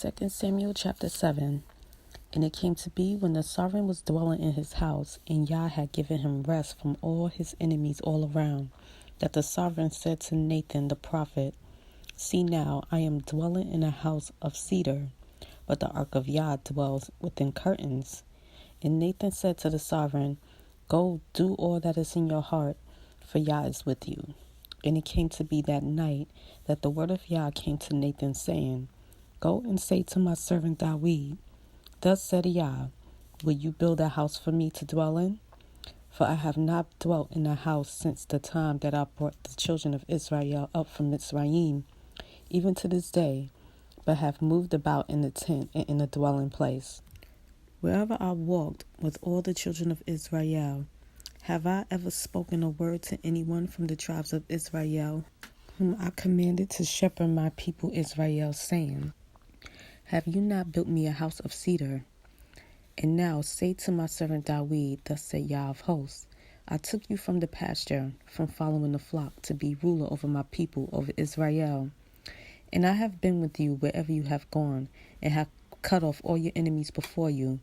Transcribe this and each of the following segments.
2 Samuel chapter 7. And it came to be when the sovereign was dwelling in his house, and Yah had given him rest from all his enemies all around, that the sovereign said to Nathan the prophet, See now, I am dwelling in a house of cedar, but the ark of Yah dwells within curtains. And Nathan said to the sovereign, Go, do all that is in your heart, for Yah is with you. And it came to be that night that the word of Yah came to Nathan, saying, Go and say to my servant Dawid, Thus said Yah, Will you build a house for me to dwell in? For I have not dwelt in a house since the time that I brought the children of Israel up from Mitzrayim, even to this day, but have moved about in a tent and in a dwelling place. Wherever I walked with all the children of Israel, have I ever spoken a word to anyone from the tribes of Israel, whom I commanded to shepherd my people Israel, saying, Have you not built me a house of cedar? And now say to my servant Dawid, Thus said Yah of hosts, I took you from the pasture, from following the flock, to be ruler over my people, over Israel. And I have been with you wherever you have gone, and have cut off all your enemies before you,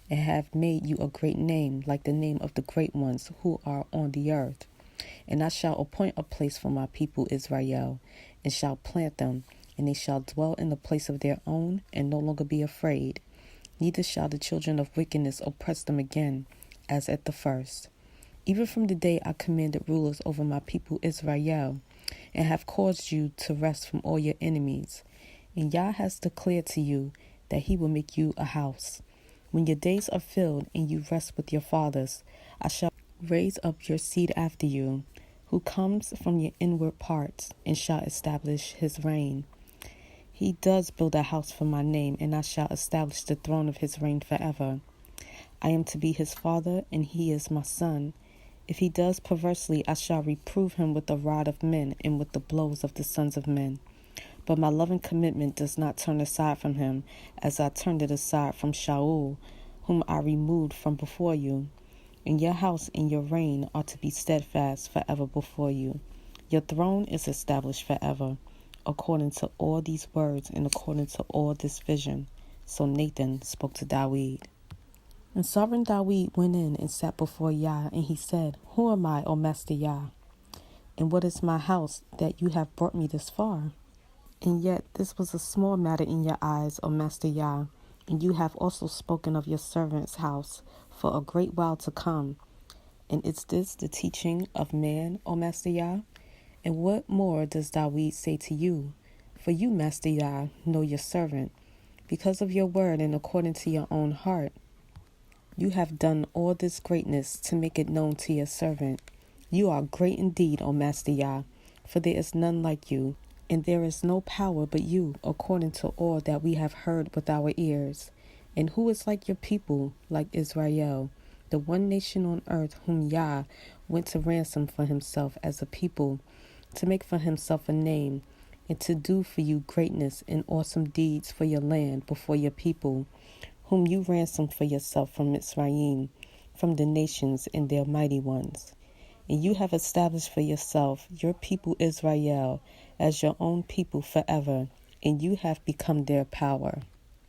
and have made you a great name, like the name of the great ones who are on the earth. And I shall appoint a place for my people Israel, and shall plant them, and they shall dwell in the place of their own, and no longer be afraid. Neither shall the children of wickedness oppress them again, as at the first. Even from the day I commanded rulers over my people Israel, and have caused you to rest from all your enemies. And Yah has declared to you that he will make you a house. When your days are filled, and you rest with your fathers, I shall raise up your seed after you, who comes from your inward parts, and shall establish his reign. He does build a house for my name, and I shall establish the throne of his reign forever. I am to be his father, and he is my son. If he does perversely, I shall reprove him with the rod of men, and with the blows of the sons of men. But my loving commitment does not turn aside from him, as I turned it aside from Shemu'el, whom I removed from before you. And your house and your reign are to be steadfast forever before you. Your throne is established forever, according to all these words and according to all this vision. So Nathan spoke to Dawid. And sovereign Dawid went in and sat before Yah, and he said, Who am I, O Master Yah? And what is my house, that you have brought me this far? And yet this was a small matter in your eyes, O Master Yah, and you have also spoken of your servant's house for a great while to come. And is this the teaching of man, O Master Yah? And what more does Dawid say to you? For you, Master Yah, know your servant, because of your word and according to your own heart. You have done all this greatness to make it known to your servant. You are great indeed, O Master Yah, for there is none like you, and there is no power but you, according to all that we have heard with our ears. And who is like your people, like Israel, the one nation on earth whom Yah went to ransom for himself as a people, to make for himself a name, and to do for you greatness and awesome deeds for your land before your people, whom you ransomed for yourself from Mitzrayim, from the nations and their mighty ones. And you have established for yourself your people Israel as your own people forever, and you have become their power.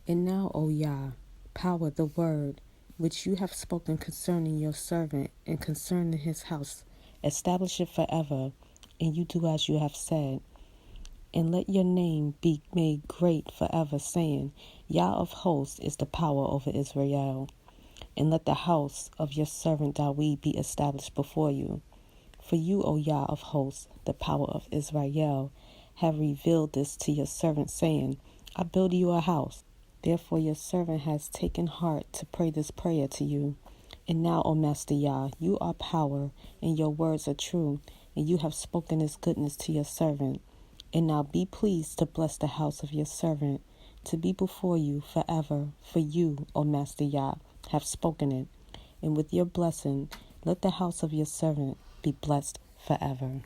And now, O Yah, power the word which you have spoken concerning your servant and concerning his house, establish it forever, and you do as you have said. And let your name be made great forever, saying, Yah of hosts is the power over Israel. And let the house of your servant Dawid be established before you. For you, O Yah of hosts, the power of Israel, have revealed this to your servant, saying, I build you a house. Therefore your servant has taken heart to pray this prayer to you. And now, O Master Yah, you are power, and your words are true, and you have spoken this goodness to your servant. And now be pleased to bless the house of your servant, to be before you forever, for you, O Master Yah, have spoken it. And with your blessing, let the house of your servant be blessed forever.